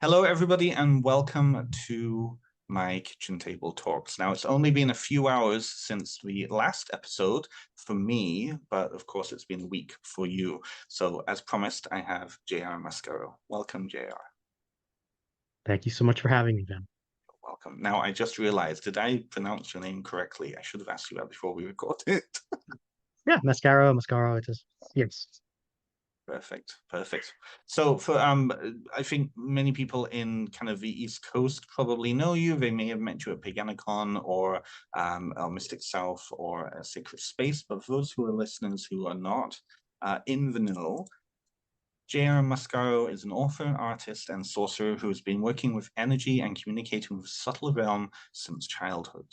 Hello, everybody, and welcome to my kitchen table talks. Now, it's only been a few hours since the last episode for me, but of course, it's been a week for you. So, as promised, I have JR Mascaro. Welcome, JR. Thank you so much for having me, Ben. Welcome. Now, I just realized, did I pronounce your name correctly? I should have asked you that before we recorded. Yeah, Mascaro, it is. Yes. Perfect, perfect. So for I think many people in kind of the East Coast probably know you. They may have met you at Paganicon or Mystic South or a Sacred Space. But for those who are listeners who are not in the know, JR Mascaro is an author, artist, and sorcerer who has been working with energy and communicating with the subtle realm since childhood.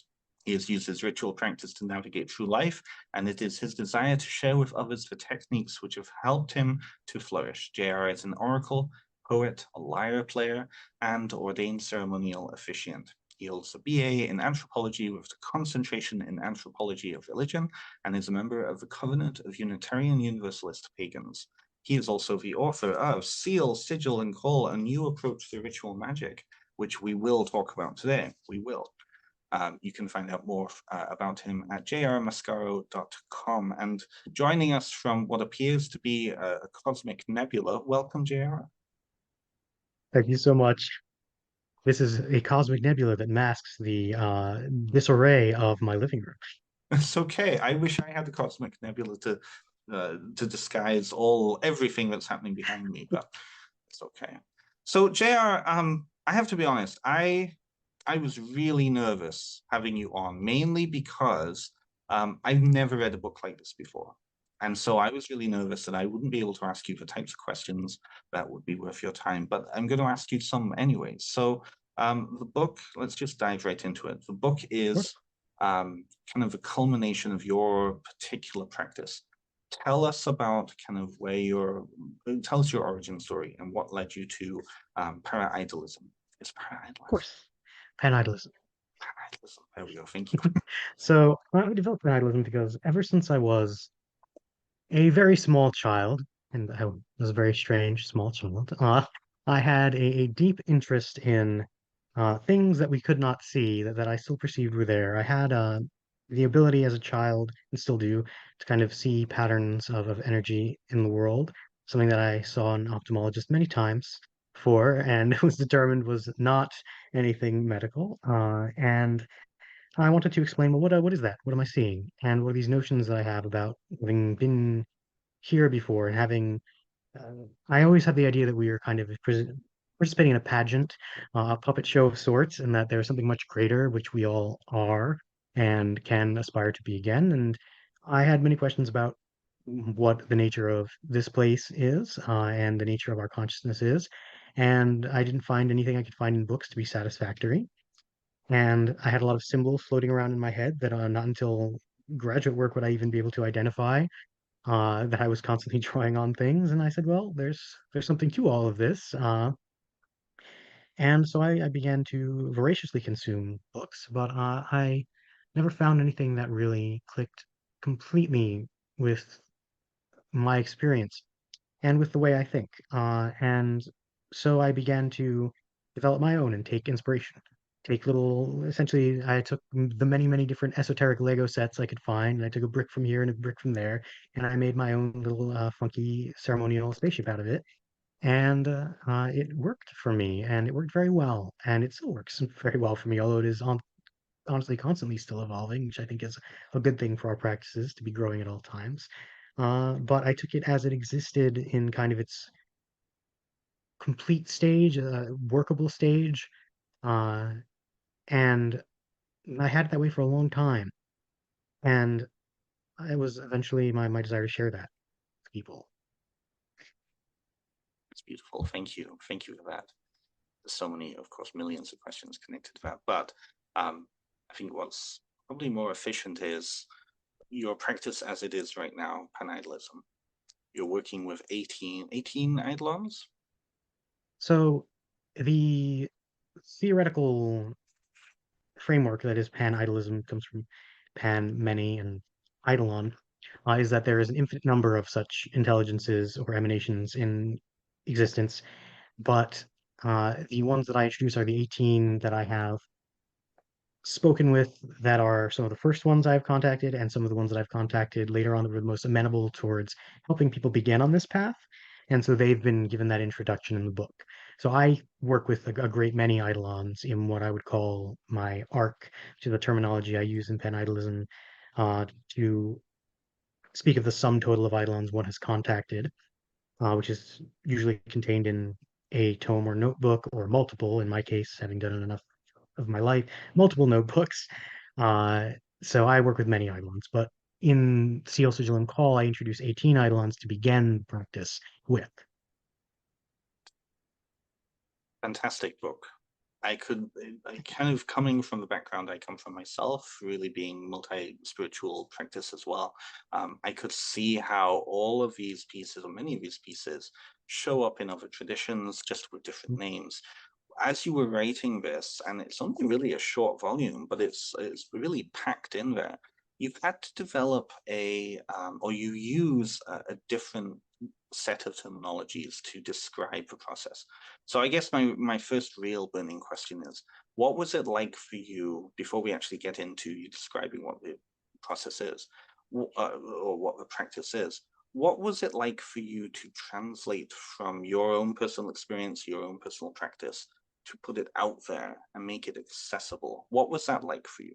He has used his ritual practice to navigate through life, and it is his desire to share with others the techniques which have helped him to flourish. JR is an oracle, poet, a lyre player, and ordained ceremonial officiant. He holds a BA in anthropology with a concentration in anthropology of religion, and is a member of the Covenant of Unitarian Universalist Pagans. He is also the author of Seal, Sigil, and Call, a new approach to ritual magic, which we will talk about today. We will. You can find out more about him at jrmascaro.com. And joining us from what appears to be a cosmic nebula, welcome, JR. Thank you so much. This is a cosmic nebula that masks the disarray of my living room. It's okay. I wish I had the cosmic nebula to disguise everything that's happening behind me, but it's okay. So, JR, I have to be honest. I was really nervous having you on, mainly because I've never read a book like this before. And so I was really nervous that I wouldn't be able to ask you the types of questions that would be worth your time, but I'm going to ask you some anyway. So the book, let's just dive right into it. The book is kind of the culmination of your particular practice. Tell us about kind of tell us your origin story and what led you to para-idolism. Is Of para-idolism? course, Pan-Idolism. Para-idolism. There we go. Thank you. So I developed Pan-Idolism because ever since I was a very small child, and I was a very strange small child, I had a deep interest in things that we could not see that I still perceived were there. I had the ability as a child, and still do, to kind of see patterns of energy in the world, something that I saw an ophthalmologist many times for, and was determined was not anything medical. And I wanted to explain, well, what is that? What am I seeing? And what are these notions that I have about having been here before and having I always had the idea that we were kind of participating in a pageant, a puppet show of sorts, and that there's something much greater, which we all are and can aspire to be again. And I had many questions about what the nature of this place is, and the nature of our consciousness is. And I didn't find anything I could find in books to be satisfactory. And I had a lot of symbols floating around in my head that not until graduate work would I even be able to identify that I was constantly drawing on things, and I said, "Well, there's something to all of this." And so I began to voraciously consume books, but I never found anything that really clicked completely with my experience and with the way I think. And so I began to develop my own and take inspiration. Take little, essentially, I took the many different esoteric Lego sets I could find, and I took a brick from here and a brick from there, and I made my own little funky ceremonial spaceship out of it. And it worked for me, and it worked very well, and it still works very well for me, although it is honestly constantly still evolving, which I think is a good thing for our practices to be growing at all times. But I took it as it existed in kind of its complete stage, workable stage, uh, and I had it that way for a long time. And it was eventually my desire to share that with people. It's beautiful. Thank you. Thank you for that. There's so many, of course, millions of questions connected to that. But I think what's probably more efficient is your practice as it is right now, pan-idolism. You're working with 18 eidolons? So the theoretical framework that is pan-idolism comes from pan, many, and eidolon, is that there is an infinite number of such intelligences or emanations in existence, but The ones that I introduce are the 18 that I have spoken with that are some of the first ones I've contacted, and some of the ones that I've contacted later on that were the most amenable towards helping people begin on this path. And so they've been given that introduction in the book. So I work with a great many eidolons in what I would call my arc, to the terminology I use in Pen Idolism, to speak of the sum total of eidolons one has contacted, which is usually contained in a tome or notebook, or multiple, in my case, having done enough of my life, multiple notebooks. Uh, so I work with many eidolons, but in Seal, Sigil, and Call, I introduce 18 eidolons to begin practice with. Fantastic book. I kind of, coming from the background I come from myself, really being multi-spiritual practice as well, I could see how all of these pieces, or many of these pieces, show up in other traditions, just with different names. As you were writing this, and it's only really a short volume, but it's really packed in there, you've had to develop or you use a different set of terminologies to describe the process. So I guess my first real burning question is, what was it like for you, before we actually get into you describing what the process is, or what the practice is, what was it like for you to translate from your own personal experience, your own personal practice, to put it out there and make it accessible? What was that like for you?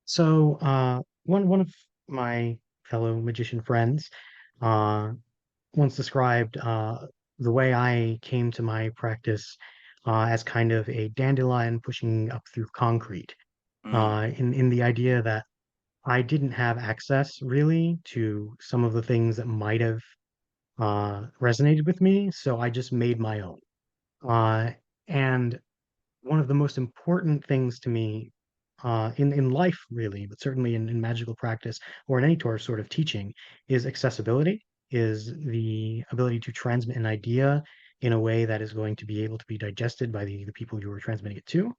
So one of my fellow magician friends uh, once described the way I came to my practice as kind of a dandelion pushing up through concrete, Mm, in the idea that I didn't have access really to some of the things that might have resonated with me, so I just made my own. And one of the most important things to me in life, really, but certainly in magical practice or in any sort of teaching, is accessibility, is the ability to transmit an idea in a way that is going to be able to be digested by the people you are transmitting it to.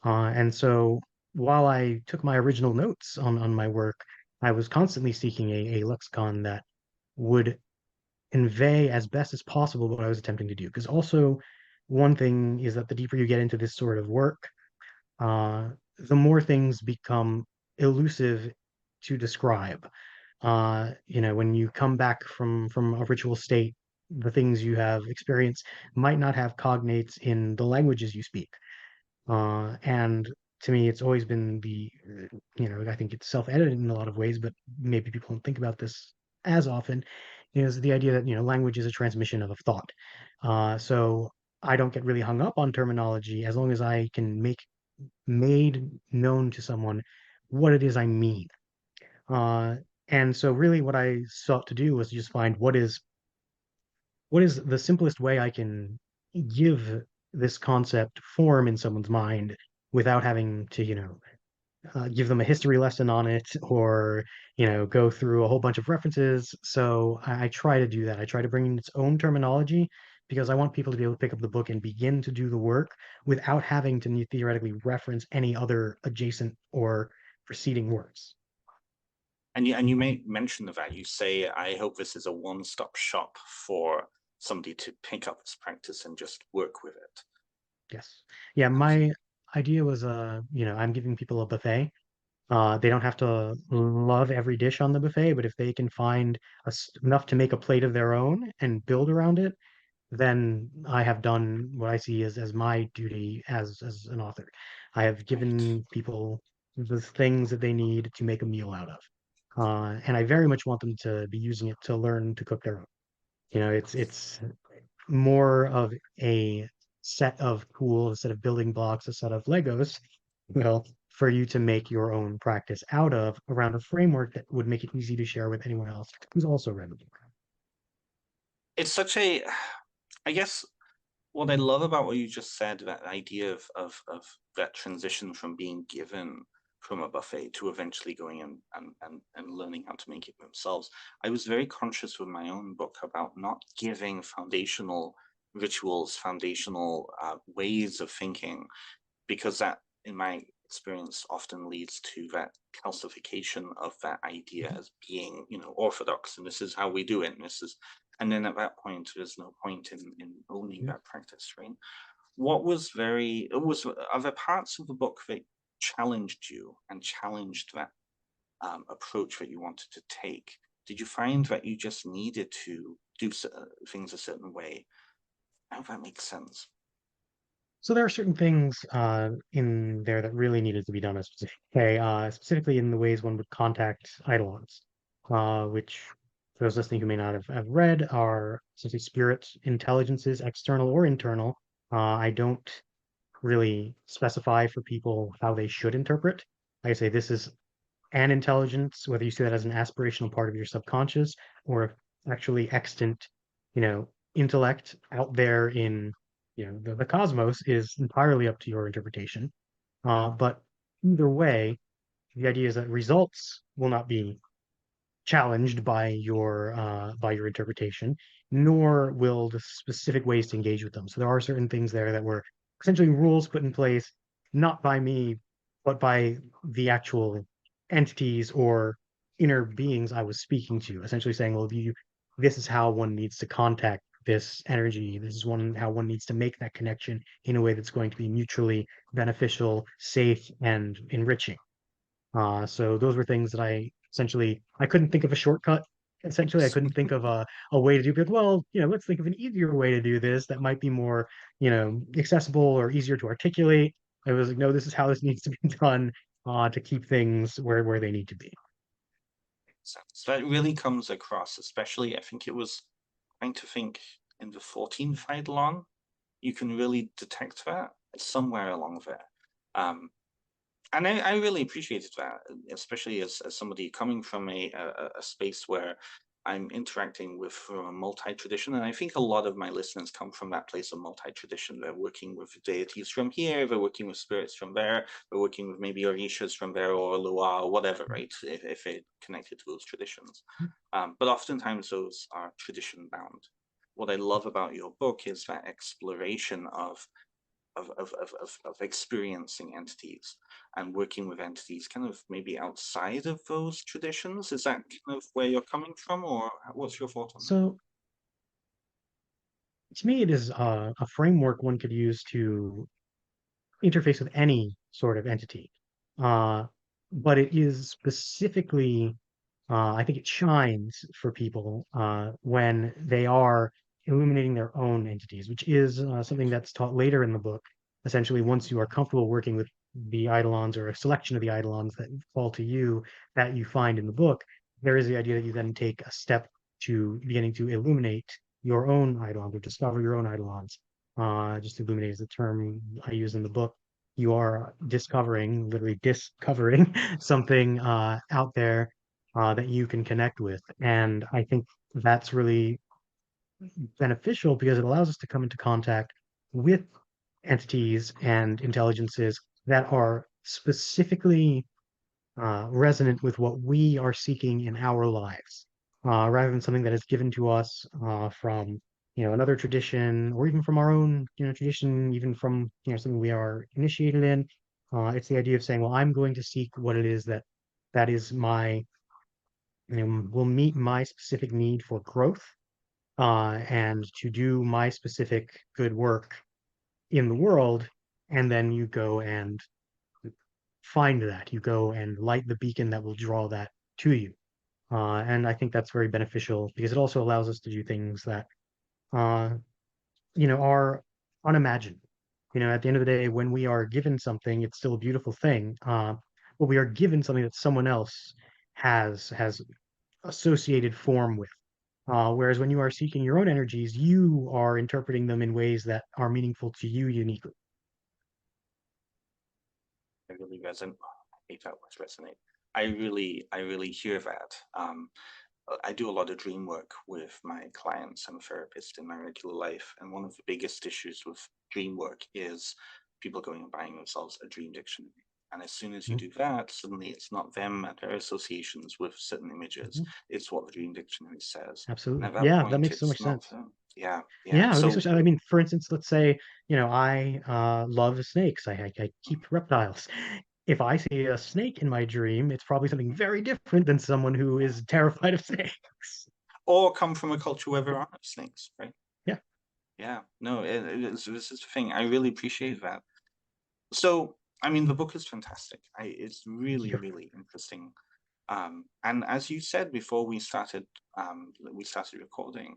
And so while I took my original notes on my work, I was constantly seeking a lexicon that would convey as best as possible what I was attempting to do. Because also, one thing is that the deeper you get into this sort of work, uh, the more things become elusive to describe. When you come back from a ritual state, the things you have experienced might not have cognates in the languages you speak. And to me, it's always been I think it's self-edited in a lot of ways, but maybe people don't think about this as often, is the idea that, language is a transmission of a thought. So I don't get really hung up on terminology as long as I can make made known to someone what it is I mean. Uh, and so really what I sought to do was just find what is the simplest way I can give this concept form in someone's mind without having to, give them a history lesson on it, or, go through a whole bunch of references. So I try to do that. I try to bring in its own terminology because I want people to be able to pick up the book and begin to do the work without having to theoretically reference any other adjacent or preceding works. and you may mention of that. You say, I hope this is a one-stop shop for somebody to pick up this practice and just work with it. Yes. Yeah, my idea was, I'm giving people a buffet. They don't have to love every dish on the buffet, but if they can find enough to make a plate of their own and build around it, then I have done what I see as my duty as an author. I have Right. given people the things that they need to make a meal out of. And I very much want them to be using it to learn to cook their own. It's more of a set of tools, a set of building blocks, a set of Legos, well, for you to make your own practice out of around a framework that would make it easy to share with anyone else who's also read the book. It's such a, I guess, what I love about what you just said, that idea of that transition from being given from a buffet to eventually going and learning how to make it themselves. I was very conscious with my own book about not giving foundational rituals, foundational ways of thinking, because that, in my experience, often leads to that calcification of that idea as being, orthodox, and this is how we do it, and this is And then at that point, there's no point in owning that practice, right? Are there parts of the book that challenged you and challenged that approach that you wanted to take? Did you find that you just needed to do things a certain way? I hope that makes sense. So there are certain things in there that really needed to be done a specific way, specifically in the ways one would contact eidolons, which for those listening who may not have read are essentially spirit intelligences, external or internal. I don't really specify for people how they should interpret. I say this is an intelligence, whether you see that as an aspirational part of your subconscious or actually extant, intellect out there in, the cosmos is entirely up to your interpretation. But either way, the idea is that results will not be challenged by your interpretation, nor will the specific ways to engage with them. So there are certain things there that were essentially rules put in place, not by me, but by the actual entities or inner beings I was speaking to, essentially saying, well, this is how one needs to contact this energy. This is how one needs to make that connection in a way that's going to be mutually beneficial, safe, and enriching. So those were things that I couldn't think of a shortcut. Essentially, I couldn't think of a way to do it. Well, let's think of an easier way to do this that might be more, accessible or easier to articulate. I was like, no, this is how this needs to be done to keep things where they need to be. So that really comes across, especially I think it was trying to think in the 14th Eidolon, you can really detect that somewhere along there. And I really appreciated that, especially as somebody coming from a space where I'm interacting with a multi-tradition. And I think a lot of my listeners come from that place of multi-tradition. They're working with deities from here, they're working with spirits from there, they're working with maybe Orishas from there or Lua or whatever, right? If they're connected to those traditions. But oftentimes those are tradition bound. What I love about your book is that exploration of experiencing entities and working with entities kind of maybe outside of those traditions. Is that kind of where you're coming from, or what's your thought on that? So to me, it is a framework one could use to interface with any sort of entity. Uh, but it is specifically I think it shines for people when they are illuminating their own entities, which is something that's taught later in the book. Essentially, once you are comfortable working with the eidolons or a selection of the eidolons that fall to you that you find in the book, there is the idea that you then take a step to beginning to illuminate your own eidolons or discover your own eidolons. Just illuminate is the term I use in the book. You are discovering, literally discovering something out there that you can connect with. And I think that's really beneficial because it allows us to come into contact with entities and intelligences that are specifically resonant with what we are seeking in our lives, rather than something that is given to us from another tradition or even from our own tradition, even from something we are initiated in. It's the idea of saying, well, I'm going to seek what it is that is my will meet my specific need for growth and to do my specific good work in the world. And then you go and find that. You go and light the beacon that will draw that to you. And I think that's very beneficial because it also allows us to do things that, uh, are unimagined. At the end of the day, when we are given something, it's still a beautiful thing. But we are given something that someone else has associated form with. Whereas when you are seeking your own energies, you are interpreting them in ways that are meaningful to you uniquely. I really resonate. I hate that word resonate. I really hear that. I do a lot of dream work with my clients. I'm a therapist in my regular life, and one of the biggest issues with dream work is people going and buying themselves a dream dictionary. And as soon as you Mhm, do that, suddenly it's not them and their associations with certain images. mhm. It's what the dream dictionary says. And Absolutely. at that Yeah, that point, makes so it's much not sense. them. Yeah, yeah. Yeah, that makes so So, much sense. I mean, for instance, let's say, I love snakes. I keep reptiles. If I see a snake in my dream, it's probably something very different than someone who is terrified of snakes. or come from a culture where there are no snakes, right? Yeah. Yeah, no, this is the thing. I really appreciate that. So, I mean, the book is fantastic. It's Thank really, you. really interesting. And as you said before we started recording,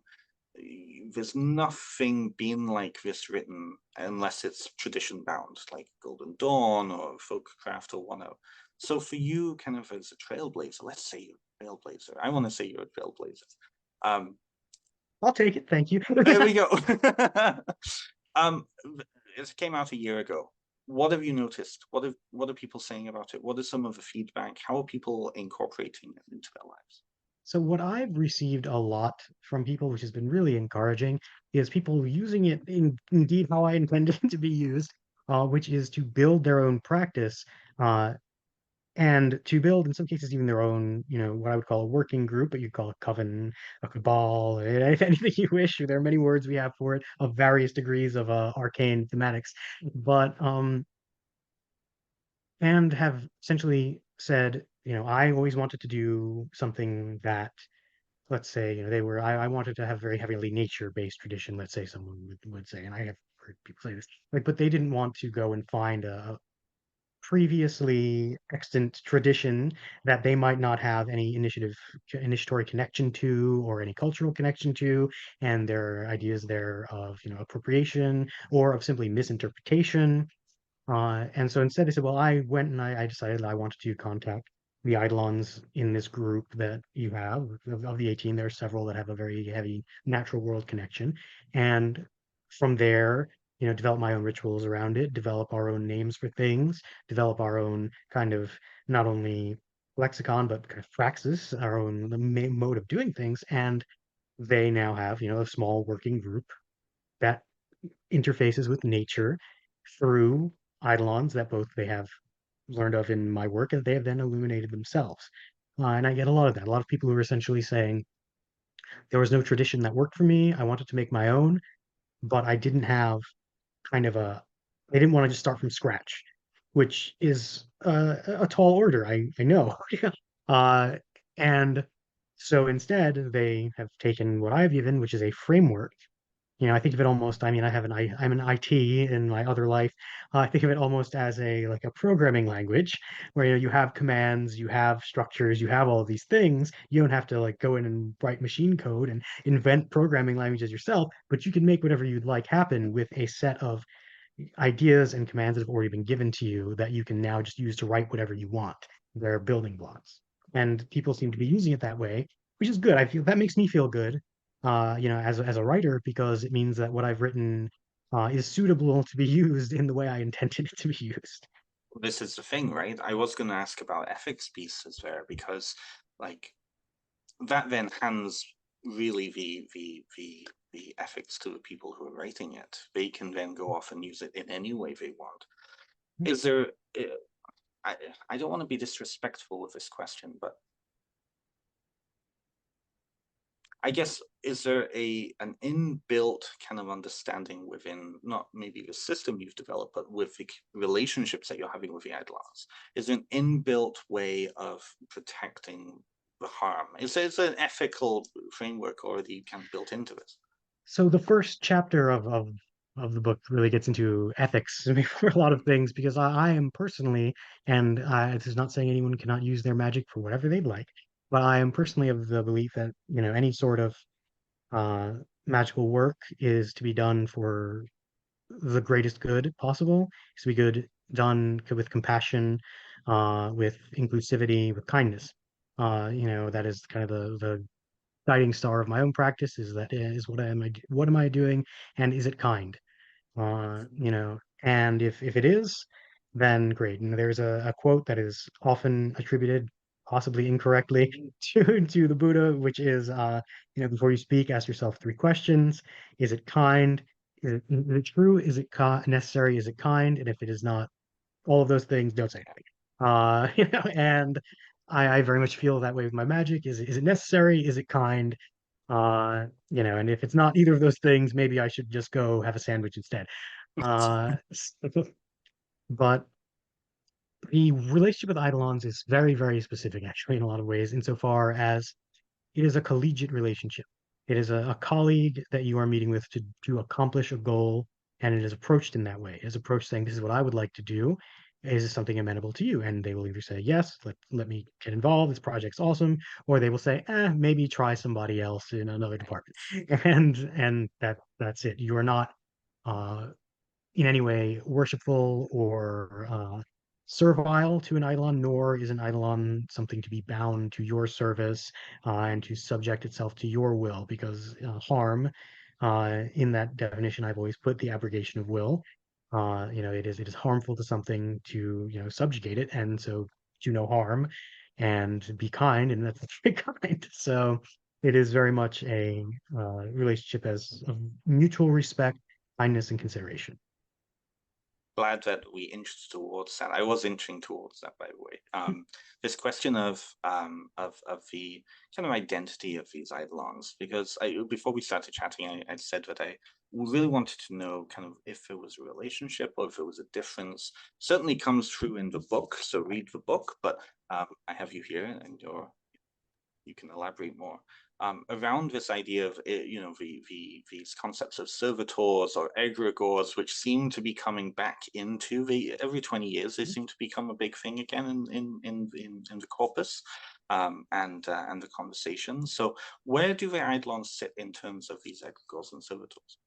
there's nothing been like this written unless it's tradition bound, like Golden Dawn or Folkcraft or whatnot. So for you, kind of as a trailblazer, let's say you're a trailblazer. I want to say you're a trailblazer. Um, I'll take it. Thank you. there we go. um, it came out a year ago. What have you noticed? What are people saying about it? What is some of the feedback? How are people incorporating it into their lives? So what I've received a lot from people, which has been really encouraging, is people using it indeed how I intended it to be used, which is to build their own practice, uh, and to build, in some cases, even their own, what I would call a working group, but you call a coven, a cabal, anything you wish. There are many words we have for it of various degrees of arcane thematics, but and have essentially said, I always wanted to do something that, let's say, I wanted to have very heavily nature-based tradition, let's say someone would say, and I have heard people say this, like, but they didn't want to go and find a previously extant tradition that they might not have any initiatory connection to or any cultural connection to, and their ideas there of, appropriation or of simply misinterpretation, and so instead, I said, well, I went and I decided that I wanted to contact the Eidolons in this group that you have. Of the 18, there are several that have a very heavy natural world connection. And from there, develop my own rituals around it, develop our own names for things, develop our own kind of not only lexicon, but kind of praxis, our own mode of doing things. And they now have, a small working group that interfaces with nature through eidolons that both they have learned of in my work and they have then illuminated themselves. And I get a lot of that. A lot of people who are essentially saying there was no tradition that worked for me. I wanted to make my own, but I didn't have kind of they didn't want to just start from scratch, which is a tall order. I know. uh, and so instead, they have taken what I've given, which is a framework. I think of it almost, I mean, I'm an IT in my other life. I think of it almost as like a programming language where, you have commands, you have structures, you have all these things. You don't have to like go in and write machine code and invent programming languages yourself, but you can make whatever you'd like happen with a set of ideas and commands that have already been given to you that you can now just use to write whatever you want. They're building blocks. And people seem to be using it that way, which is good. I feel that makes me feel good, as a writer, because it means that what I've written is suitable to be used in the way I intended it to be used. This is the thing, right? I was going to ask about ethics pieces there because, like, that then hands really the ethics to the people who are writing it. They can then go off and use it in any way they want. Is there? I I don't want to be disrespectful with this question, but I guess is there an inbuilt kind of understanding within not maybe the system you've developed, but with the relationships that you're having with the outlaws? Is there an inbuilt way of protecting the harm? Is there an ethical framework already kind of built into this? So the first chapter of the book really gets into ethics for a lot of things because I am personally, and this is not saying anyone cannot use their magic for whatever they'd like, but I am personally of the belief that any sort of uh, magical work is to be done for the greatest good possible. It's to be good done with compassion, with inclusivity, with kindness. That is kind of the guiding star of my own practice is that is what am I doing and is it kind? And if it is, then great. And there's a quote that is often attributed, possibly incorrectly, to the Buddha, which is before you speak, ask yourself three questions. Is it kind? Is it true? Is it necessary? Is it kind? And if it is not all of those things, don't say anything. And I very much feel that way with my magic. Is it necessary? Is it kind? And if it's not either of those things, maybe I should just go have a sandwich instead. Uh, but the relationship with Eidolons is very, very specific, actually, in a lot of ways, insofar as it is a collegiate relationship. It is a colleague that you are meeting with to accomplish a goal, and it is approached in that way. It is approached saying, "This is what I would like to do. Is this something amenable to you?" And they will either say, "Yes, let me get involved. This project's awesome," or they will say, maybe try somebody else in another department." And that's it. You are not uh, in any way worshipful or servile to an eidolon, nor is an eidolon something to be bound to your service and to subject itself to your will, because harm, in that definition, I've always put the abrogation of will. It is harmful to something to subjugate it, and so do no harm and be kind, and that's very kind. So it is very much a relationship as of mutual respect, kindness, and consideration. Glad that we inched towards that. I was inching towards that, by the way. This question of the kind of identity of these eidolons, because before we started chatting, I said that I really wanted to know kind of if there was a relationship or if there was a difference. Certainly comes through in the book, so read the book. But I have you here, and you can elaborate more around this idea of these concepts of servitors or egregores, which seem to be coming back into every 20 years they seem to become a big thing again in the corpus and the conversation. So where do the eidolons sit in terms of these egregores and servitors?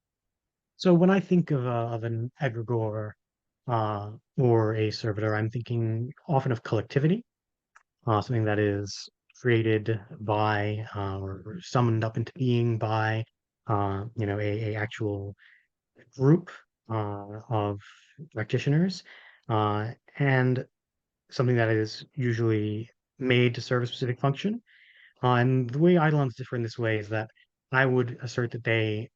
So when I think of an egregore or a servitor, I'm thinking often of collectivity, something that is created by or summoned up into being by a actual group of practitioners, and something that is usually made to serve a specific function. And the way eidolons differ in this way is that I would assert that they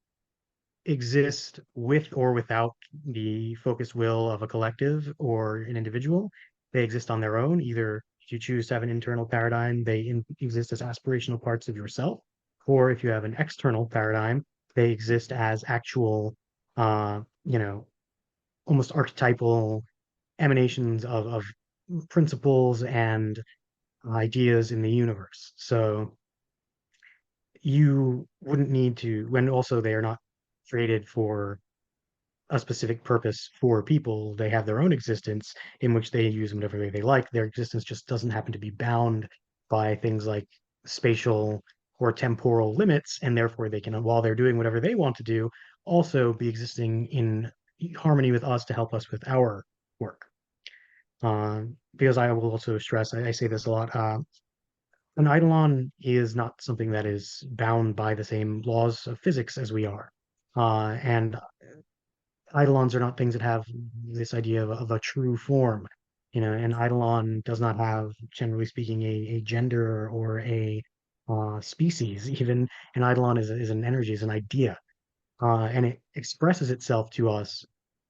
exist with or without the focused will of a collective or an individual. They exist on their own. Either if you choose to have an internal paradigm, they exist as aspirational parts of yourself, or if you have an external paradigm, they exist as actual, uh, you know, almost archetypal emanations of principles and ideas in the universe. So you wouldn't need to, when also they are not created for a specific purpose for people. They have their own existence in which they use them whatever way they like. Their existence just doesn't happen to be bound by things like spatial or temporal limits, and therefore they can, while they're doing whatever they want to do, also be existing in harmony with us to help us with our work. Because I will also stress, I say this a lot, an eidolon is not something that is bound by the same laws of physics as we are. And eidolons are not things that have this idea of a true form. An eidolon does not have, generally speaking, a gender or a species. Even an eidolon is an energy, is an idea, and it expresses itself to us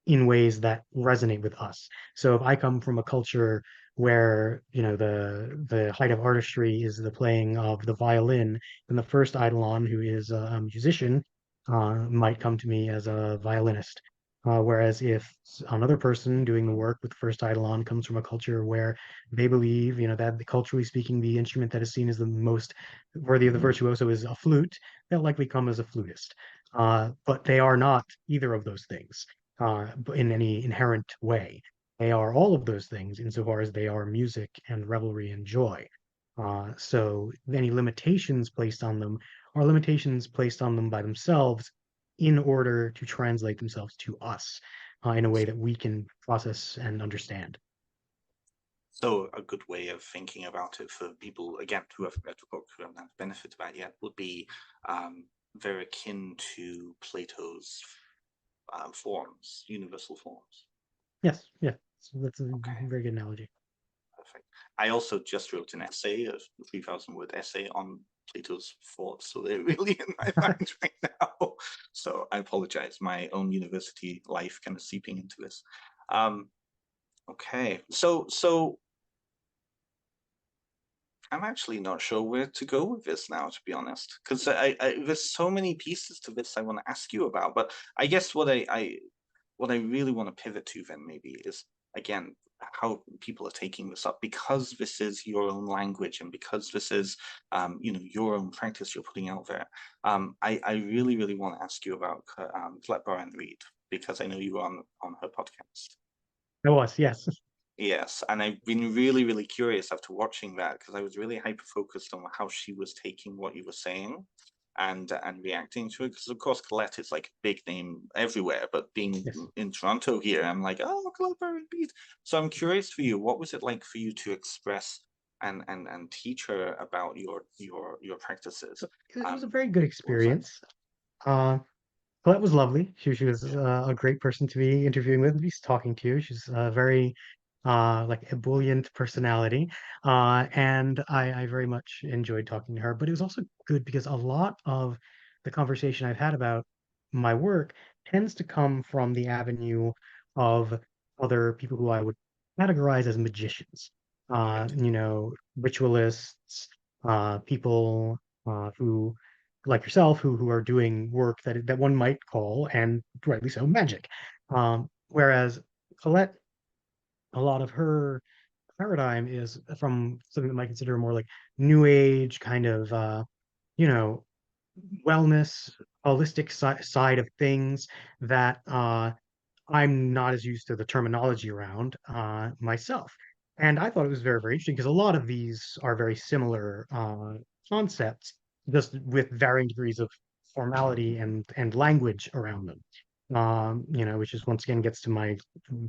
in ways that resonate with us. So if I come from a culture where the height of artistry is the playing of the violin, then the first eidolon, who is a musician, might come to me as a violinist. Whereas if another person doing the work with the first eidolon comes from a culture where they believe, that culturally speaking, the instrument that is seen as the most worthy of the virtuoso is a flute, they'll likely come as a flutist. But they are not either of those things in any inherent way. They are all of those things insofar as they are music and revelry and joy. So any limitations placed on them are limitations placed on them by themselves in order to translate themselves to us in a way that we can process and understand. So a good way of thinking about it for people, again, who have read the book, who haven't had the benefit of that yet, would be very akin to Plato's forms, universal forms. Yes, yeah, so that's a Okay, very good analogy. perfect. I also just wrote an essay, a 3,000-word essay on Plato's thoughts, so they're really in my mind right now. So I apologize. My own university life kind of seeping into this. Okay, so I'm actually not sure where to go with this now, to be honest, because there's so many pieces to this I want to ask you about. But I guess what I really want to pivot to then maybe is again, how people are taking this up, because this is your own language and because this is your own practice you're putting out there. I really, really want to ask you about Colette Baron Reed, because I know you were on her podcast. I was, yes. Yes, and I've been really, really curious after watching that, because I was really hyper focused on how she was taking what you were saying and reacting to it. Because of course Colette is like a big name everywhere, but being Yes. in Toronto here, I'm like, oh, Colette Baron Reed. So I'm curious for you, what was it like for you to express and teach her about your practices? It was a very good What was that? experience. Uh, Colette was lovely. She was Yeah, a great person to be interviewing with, at least talking to. She's a very like ebullient personality, and I very much enjoyed talking to her. But it was also good because a lot of the conversation I've had about my work tends to come from the avenue of other people who I would categorize as magicians. right. Ritualists, people who like yourself who are doing work that one might call, and rightly so, magic. Whereas Colette, a lot of her paradigm is from something that might consider more like new age kind of you know wellness, holistic side of things that I'm not as used to the terminology around myself. And I thought it was very, very interesting because a lot of these are very similar concepts, just with varying degrees of formality and language around them. Which is once again gets to my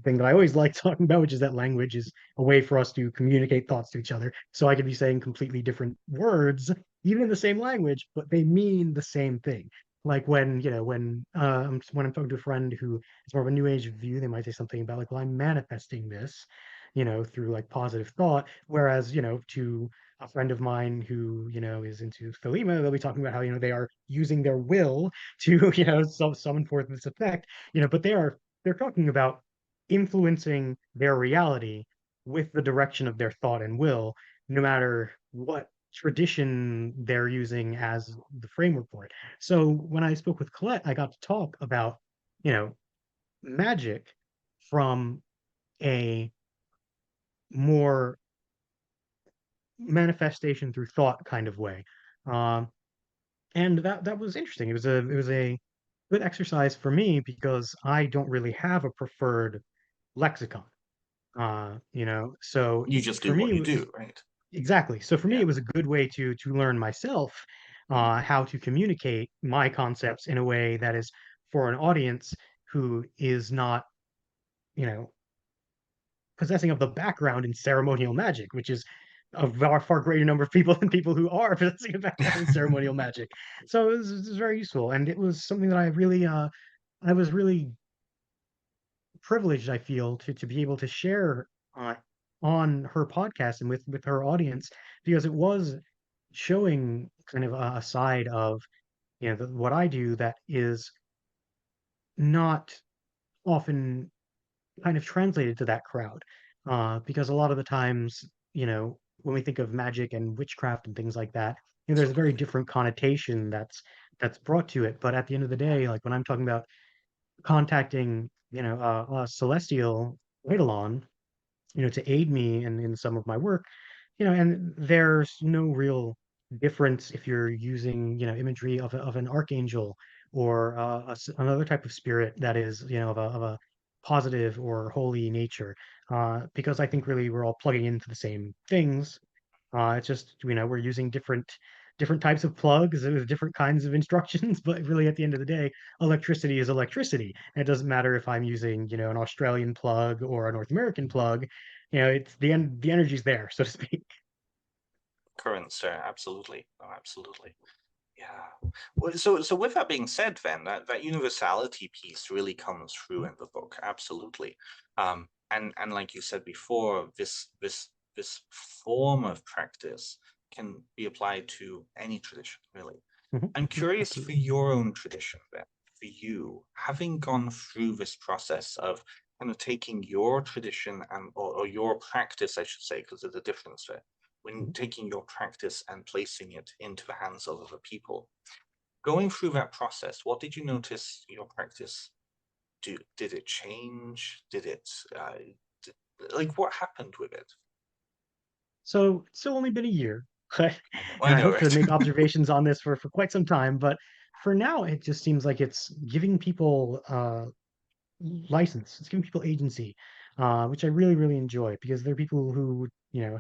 thing that I always like talking about, which is that language is a way for us to communicate thoughts to each other. So I could be saying completely different words, even in the same language, but they mean the same thing. Like when I'm talking to a friend who it's more of a new age view, they might say something about like, well, I'm manifesting this, through like positive thought. Whereas, to a friend of mine who, is into Thelema, they'll be talking about how, they are using their will to, summon forth this effect, but they're talking about influencing their reality with the direction of their thought and will, no matter what tradition they're using as the framework for it. So when I spoke with Colette, I got to talk about, you know, magic from a more manifestation through thought kind of way. Um, and that was interesting. It was a good exercise for me because I don't really have a preferred lexicon. So You just for do me what it you was do, right? exactly. So for me Yeah. it was a good way to learn myself how to communicate my concepts in a way that is for an audience who is not, you know, possessing of the background in ceremonial magic, which is a far greater number of people than people who are possessing a background in ceremonial magic. So it was very useful, and it was something that I was really privileged, I feel, to be able to share on her podcast and with her audience because it was showing kind of a side of what I do that is not often kind of translated to that crowd. Because a lot of the times, when we think of magic and witchcraft and things like that, there's a very Absolutely. different connotation that's brought to it. But at the end of the day, like when I'm talking about contacting, a celestial Eidolon, to aid me in some of my work, and there's no real difference if you're using, imagery of an archangel or another type of spirit that is, of a positive or holy nature, because I think really we're all plugging into the same things. It's just, we're using different types of plugs with different kinds of instructions, but really at the end of the day, electricity is electricity. And it doesn't matter if I'm using, an Australian plug or a North American plug. It's the energy's there, so to speak. Current, sir. Absolutely. Oh, absolutely. Yeah. Well, so with that being said, then that universality piece really comes through in the book. Absolutely. And like you said before, this form of practice can be applied to any tradition, really. Mhm. I'm Yep, curious for absolutely. your own tradition then, for you, having gone through this process of kind of taking your tradition or your practice, I should say, because there's a difference there, when Mhm. taking your practice and placing it into the hands of other people. Going through that process, what did you notice your practice do? Did it change? Did it like what happened with it? So it's still only been a year, and I I know, hope to right? make observations on this for quite some time. But for now, it just seems like it's giving people license. It's giving people agency, which I really, really enjoy because there are people who,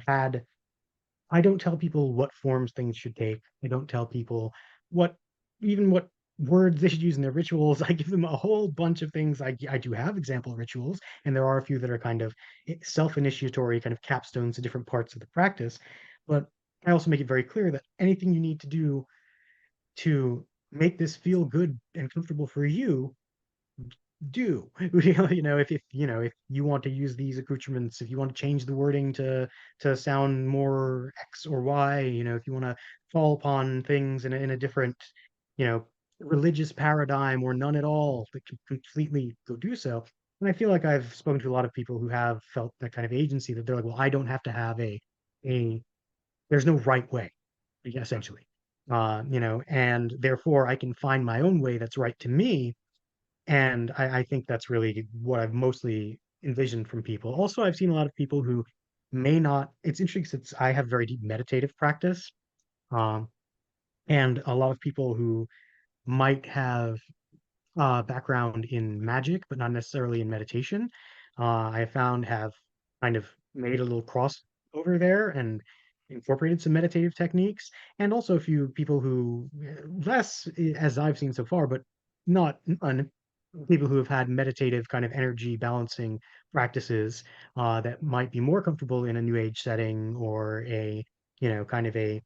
had I don't tell people what forms things should take. I don't tell people what even what words they should use in their rituals. I give them a whole bunch of things. I do have example rituals, and there are a few that are kind of self-initiatory, kind of capstones to different parts of the practice. But I also make it very clear that anything you need to do to make this feel good and comfortable for you, do. If you want to use these accoutrements, if you want to change the wording to sound more X or Y, if you want to fall upon things in a different, you know religious paradigm or none at all, that can completely go do so. And I feel like I've spoken to a lot of people who have felt that kind of agency, that they're like, well, I don't have to have a there's no right way, essentially. And therefore I can find my own way that's right to me. And I think that's really what I've mostly envisioned from people. Also, I've seen a lot of people who may not. It's interesting since I have very deep meditative practice, um, and a lot of people who might have background in magic, but not necessarily in meditation, I have found have kind of made a little cross over there and incorporated some meditative techniques, and also a few people who less as I've seen so far, but not none, people who have had meditative kind of energy balancing practices that might be more comfortable in a new age setting or a kind of a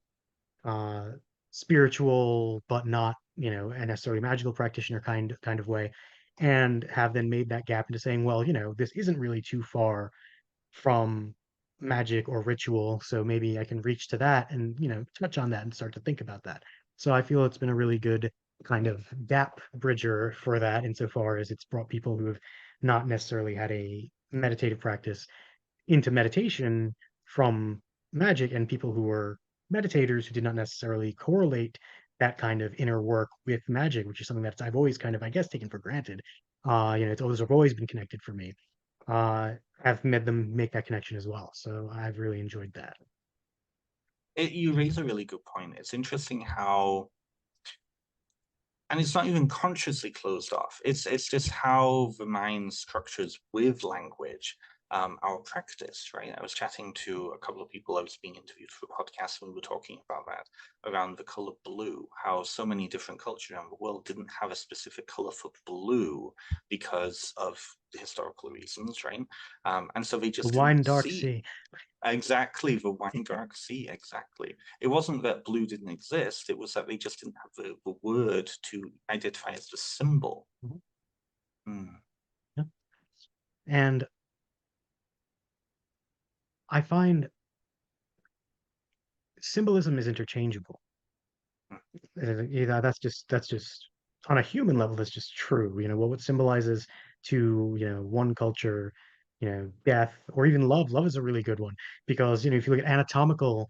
uh, spiritual but not a necessarily magical practitioner kind of way, and have then made that gap into saying, well, this isn't really too far from magic or ritual, so maybe I can reach to that and touch on that and start to think about that. So I feel it's been a really good kind of gap bridger for that, insofar as it's brought people who have not necessarily had a meditative practice into meditation from magic, and people who were meditators who did not necessarily correlate that kind of inner work with magic, which is something that I've always kind of, I guess, taken for granted. It's always been connected for me. Have made them make that connection as well. So I've really enjoyed that. You raise a really good point. It's interesting how, and it's not even consciously closed off. It's just how the mind structures with language our practice, right? I was chatting to a couple of people. I was being interviewed for a podcast, and we were talking about that around the color blue, how so many different cultures around the world didn't have a specific color for blue because of historical reasons, right? And so they The just didn't wine dark see. sea. Exactly, the wine dark sea, exactly. It wasn't that blue didn't exist, it was that they just didn't have the word to identify as the symbol. Mhm. Mm. Yeah. And I find symbolism is interchangeable. That's just on a human level, that's just true. What symbolizes to one culture, death or even love. Love is a really good one, because if you look at anatomical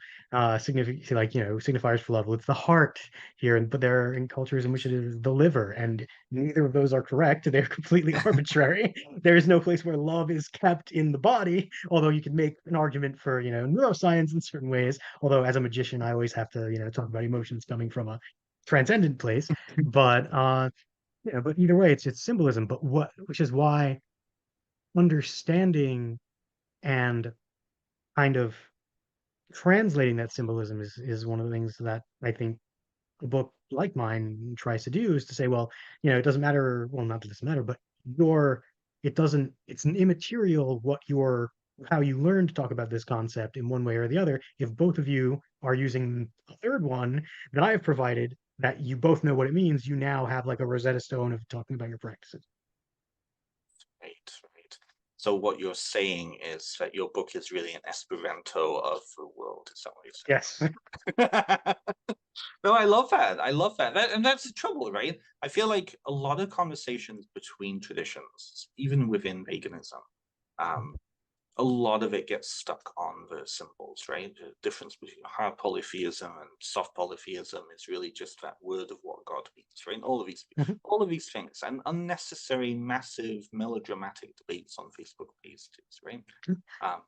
significant, like signifiers for love, well, it's the heart here, but there are in cultures in which it is the liver, and neither of those are correct. They're completely arbitrary. There is no place where love is kept in the body, although you could make an argument for neuroscience in certain ways. Although as a magician, I always have to talk about emotions coming from a transcendent place. But but either way, it's symbolism. But which is why understanding and kind of translating that symbolism is one of the things that I think a book like mine tries to do, is to say, well, it doesn't matter. Well, not that it doesn't matter, but your it doesn't. It's an immaterial what your how you learn to talk about this concept in one way or the other. If both of you are using a third one that I have provided, that you both know what it means, you now have like a Rosetta Stone of talking about your practices. Right, right. So what you're saying is that your book is really an Esperanto of the world, is that what Yes. you're saying? No, I love that. I love that. And that's the trouble, right? I feel like a lot of conversations between traditions, even within paganism, um, a lot of it gets stuck on the symbols, right? The difference between hard polytheism and soft polytheism is really just that word of what God beats, right? All Mhm. of these things, and unnecessary, massive, melodramatic debates on Facebook pages, right? Um,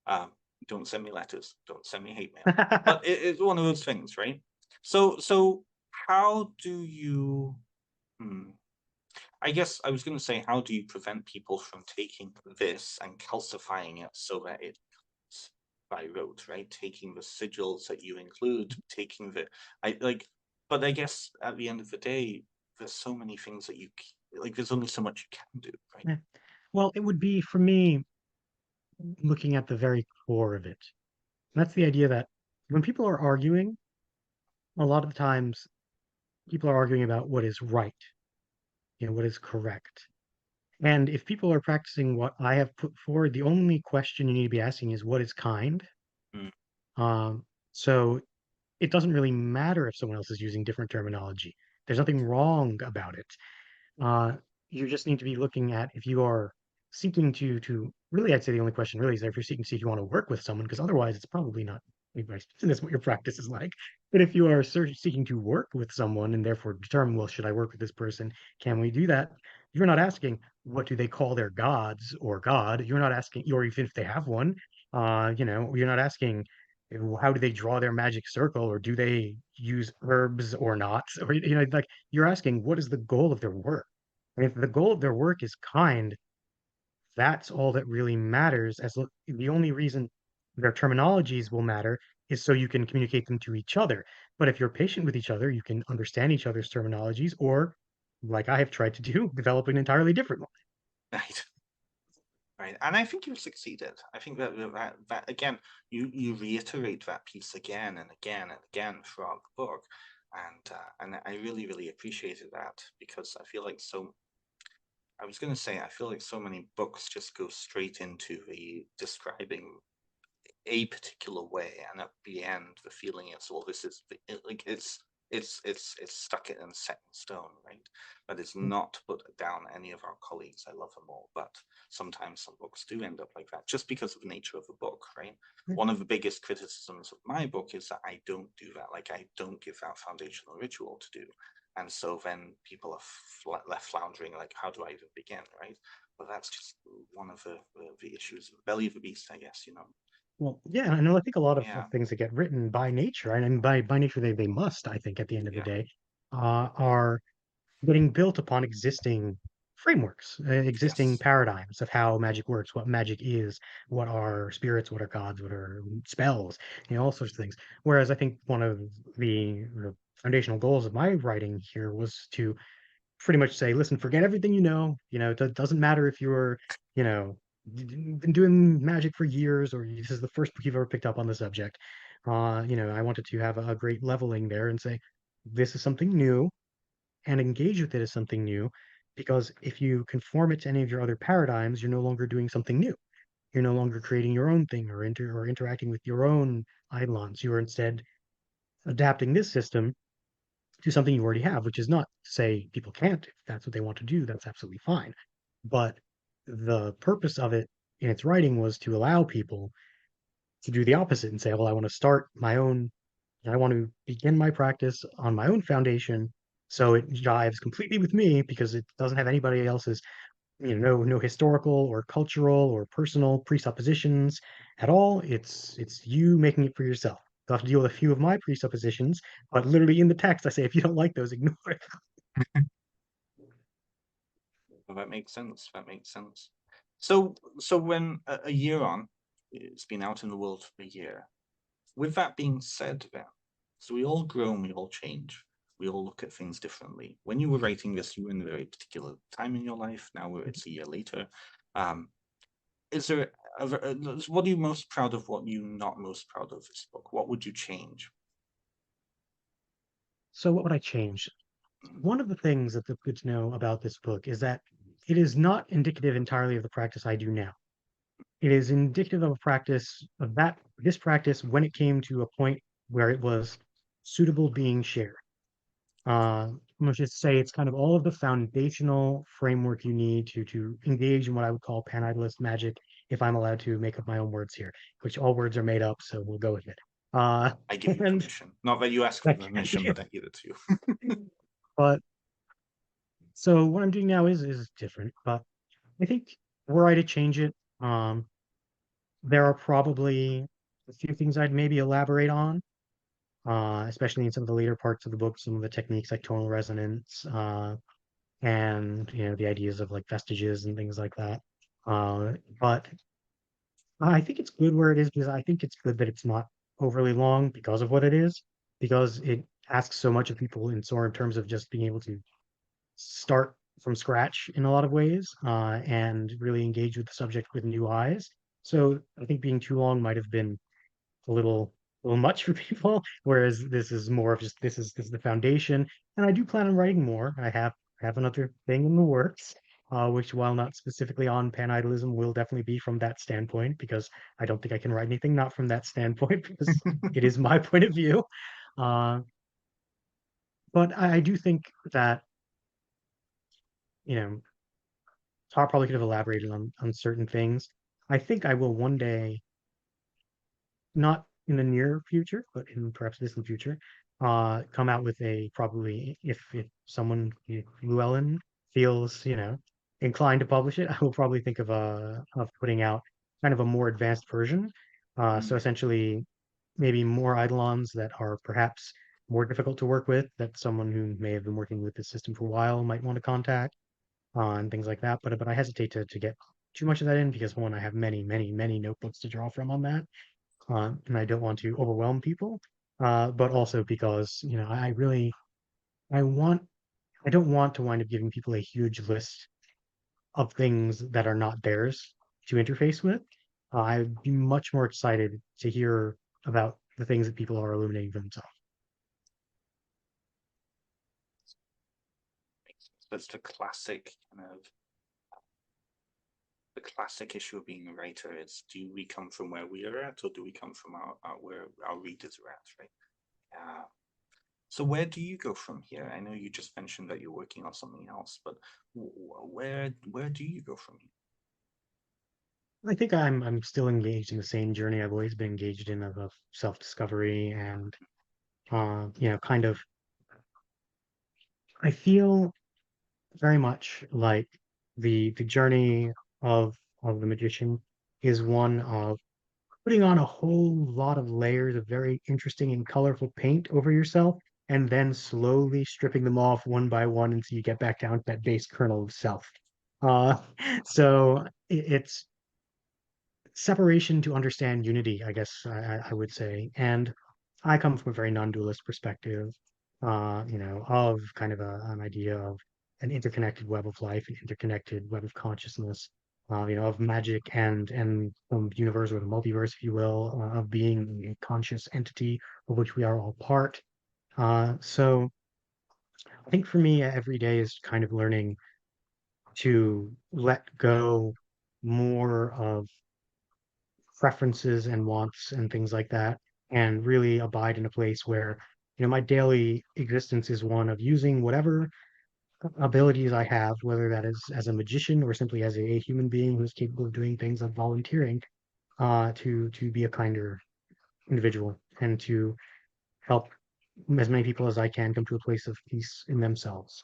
um, don't send me letters, don't send me hate mail, but it's one of those things, right? So how do you? Hmm, I guess I was going to say, how do you prevent people from taking this and calcifying it so that it becomes by rote, right? Taking the sigils that you include, taking the, I like, but I guess at the end of the day, there's so many things that like, there's only so much you can do, right? Yeah. Well, it would be for me looking at the very core of it. That's the idea that when people are arguing, a lot of the times people are arguing about what is right, what is correct. And if people are practicing what I have put forward, the only question you need to be asking is what is kind. Mm, Um, so it doesn't really matter if someone else is using different terminology. There's nothing wrong about it. Uh, you just need to be looking at if you are seeking to really, I'd say the only question really is if you're seeking to see if you want to work with someone, because otherwise it's probably not advice. That's what your practice is like. But if you are seeking to work with someone and therefore determine, well, should I work with this person? Can we do that? You're not asking what do they call their gods or God. You're not asking, or even if they have one, you're not asking how do they draw their magic circle or do they use herbs or not? Or like you're asking what is the goal of their work? And if the goal of their work is kind, that's all that really matters. The only reason their terminologies will matter is so you can communicate them to each other. But if you're patient with each other, you can understand each other's terminologies, or like I have tried to do, develop an entirely different one. right. Right, and I think you've succeeded. I think that again, you reiterate that piece again and again and again throughout the book, and I really appreciated that because I feel like so. I was going to say I feel like so many books just go straight into the describing a particular way, and at the end, the feeling is, well, this is like it's stuck it and set in stone, right? That is not to put down any of our colleagues. I love them all, but sometimes some books do end up like that, just because of the nature of the book, right? One of the biggest criticisms of my book is that I don't do that. Like I don't give that foundational ritual to do, and so then people are left floundering, like, how do I even begin, right? But that's just one of the issues of the belly of the beast, I guess, you know. Well, yeah, I know. I think a lot of Yeah, things that get written by nature, and by nature they must, I think, at the end of the yeah, day, are getting built upon existing frameworks, existing yes. paradigms of how magic works, what magic is, what are spirits, what are gods, what are spells, all sorts of things. Whereas I think one of the foundational goals of my writing here was to pretty much say, listen, forget everything you know. It doesn't matter if you're, you know, been doing magic for years or this is the first book you've ever picked up on the subject. I wanted to have a great leveling there and say, this is something new and engage with it as something new. Because if you conform it to any of your other paradigms, you're no longer doing something new. You're no longer creating your own thing or interacting with your own eidolons. You are instead adapting this system to something you already have, which is not to say people can't. If that's what they want to do, that's absolutely fine. But the purpose of it in its writing was to allow people to do the opposite and say, well, I want to start my own, I want to begin my practice on my own foundation so it jives completely with me because it doesn't have anybody else's, no historical or cultural or personal presuppositions at all. It's you making it for yourself. You'll have to deal with a few of my presuppositions, but literally in the text, I say, if you don't like those, ignore it. Well, that makes sense. That makes sense. So when a year on, it's been out in the world for a year. With that being said, then, so we all grow and we all change. We all look at things differently. When you were writing this, you were in a very particular time in your life. Now it's a year later. Um, is there what are you most proud of? What are you not most proud of this book? What would you change? So, what would I change? Mm, One of the things that's good to know about this book is that it is not indicative entirely of the practice I do now. It is indicative of a practice of this practice when it came to a point where it was suitable being shared. Let's just say it's kind of all of the foundational framework you need to engage in what I would call panidalist magic, if I'm allowed to make up my own words here, which all words are made up, so we'll go with it. I give you And permission. Not that you ask for that, permission, but I give it to you. but so what I'm doing now is different, but I think were I to change it, there are probably a few things I'd maybe elaborate on, especially in some of the later parts of the book, some of the techniques like tonal resonance, and the ideas of like vestiges and things like that. But I think it's good where it is because I think it's good that it's not overly long because of what it is, because it asks so much of people in terms of just being able to start from scratch in a lot of ways, and really engage with the subject with new eyes. So I think being too long might have been a little much for people, whereas this is more of just this is the foundation. And I do plan on writing more. I have another thing in the works, which while not specifically on pan-idalism, will definitely be from that standpoint, because I don't think I can write anything not from that standpoint because it is my point of view. Uh, but I do think that, you know, Todd probably could have elaborated on certain things. I think I will one day, not in the near future, but in perhaps distant future, come out with a probably if someone, if Llewellyn feels, inclined to publish it, I will probably think of putting out kind of a more advanced version. So Mm. essentially maybe more eidolons that are perhaps more difficult to work with, that someone who may have been working with the system for a while might want to contact, and things like that. But I hesitate to get too much of that in because one, I have many, many, many notebooks to draw from on that, and I don't want to overwhelm people. But also because I want I don't want to wind up giving people a huge list of things that are not theirs to interface with. I'd be much more excited to hear about the things that people are illuminating for themselves. That's the classic issue of being a writer is, do we come from where we are at, or do we come from where our readers are at, right? So where do you go from here? I know you just mentioned that you're working on something else, but where do you go from here? I think I'm still engaged in the same journey I've always been engaged in, of self-discovery, and kind of I feel very much like the journey of the magician is one of putting on a whole lot of layers of very interesting and colorful paint over yourself, and then slowly stripping them off one by one until you get back down to that base kernel of self. Uh, so it's separation to understand unity, I guess I would say. And I come from a very non-dualist perspective, of kind of an idea of an interconnected web of life, an interconnected web of consciousness, of magic and universe, or the multiverse, if you will, of being a conscious entity of which we are all part. So I think for me, every day is kind of learning to let go more of preferences and wants and things like that, and really abide in a place where, my daily existence is one of using whatever abilities I have, whether that is as a magician or simply as a human being who's capable of doing things like volunteering, to be a kinder individual and to help as many people as I can come to a place of peace in themselves.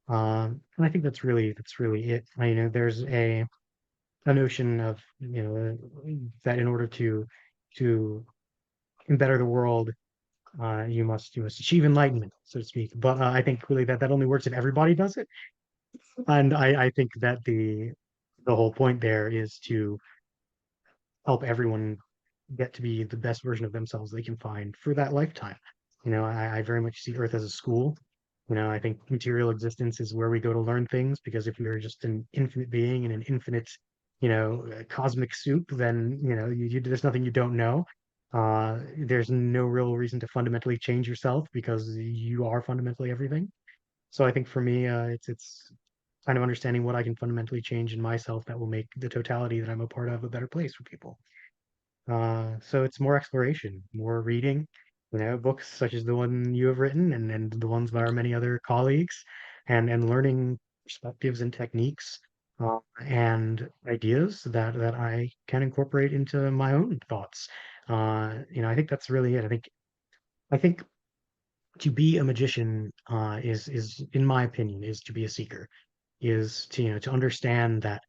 And I think that's really it. There's a notion of, that in order to better the world, you must achieve enlightenment, so to speak. But I think really that only works if everybody does it. And I think that the whole point there is to help everyone get to be the best version of themselves they can find for that lifetime. I very much see Earth as a school. I think material existence is where we go to learn things, because if we are just an infinite being in an infinite, cosmic soup, then, there's nothing you don't know. There's no real reason to fundamentally change yourself because you are fundamentally everything. So I think for me, it's kind of understanding what I can fundamentally change in myself that will make the totality that I'm a part of a better place for people. So it's more exploration, more reading, books such as the one you have written, and the ones by Thank our you. many other colleagues, and learning perspectives and techniques, and ideas that I can incorporate into my own thoughts. I think that's really it. I think to be a magician is in my opinion is to be a seeker, is to to understand that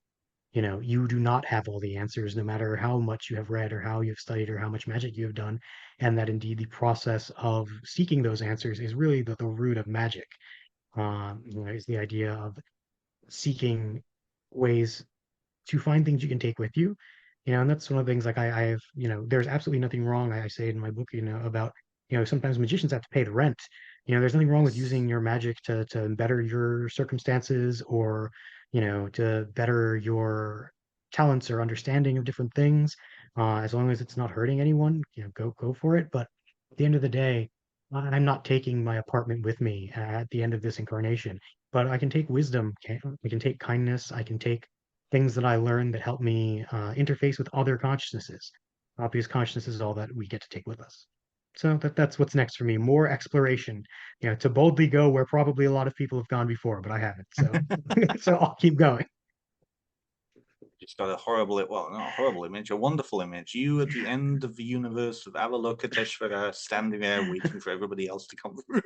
you do not have all the answers, no matter how much you have read or how you've studied or how much magic you have done, and that indeed the process of seeking those answers is really the root of magic. Is the idea of seeking ways to find things you can take with you. And that's one of the things like I've, there's absolutely nothing wrong, I say in my book, about, sometimes magicians have to pay the rent. There's nothing wrong with Yes. using your magic to better your circumstances or, to better your talents or understanding of different things. As long as it's not hurting anyone, go for it. But at the end of the day, I'm not taking my apartment with me at the end of this incarnation, but I can take wisdom, I can take kindness, I can take things that I learned that help me interface with other consciousnesses, because consciousness is all that we get to take with us. So that's what's next for me. More exploration, to boldly go where probably a lot of people have gone before, but I haven't. So so I'll keep going. Just got a horrible, well, not a horrible image, a wonderful image. You at the end of the universe with Avalokiteshvara standing there waiting for everybody else to come through.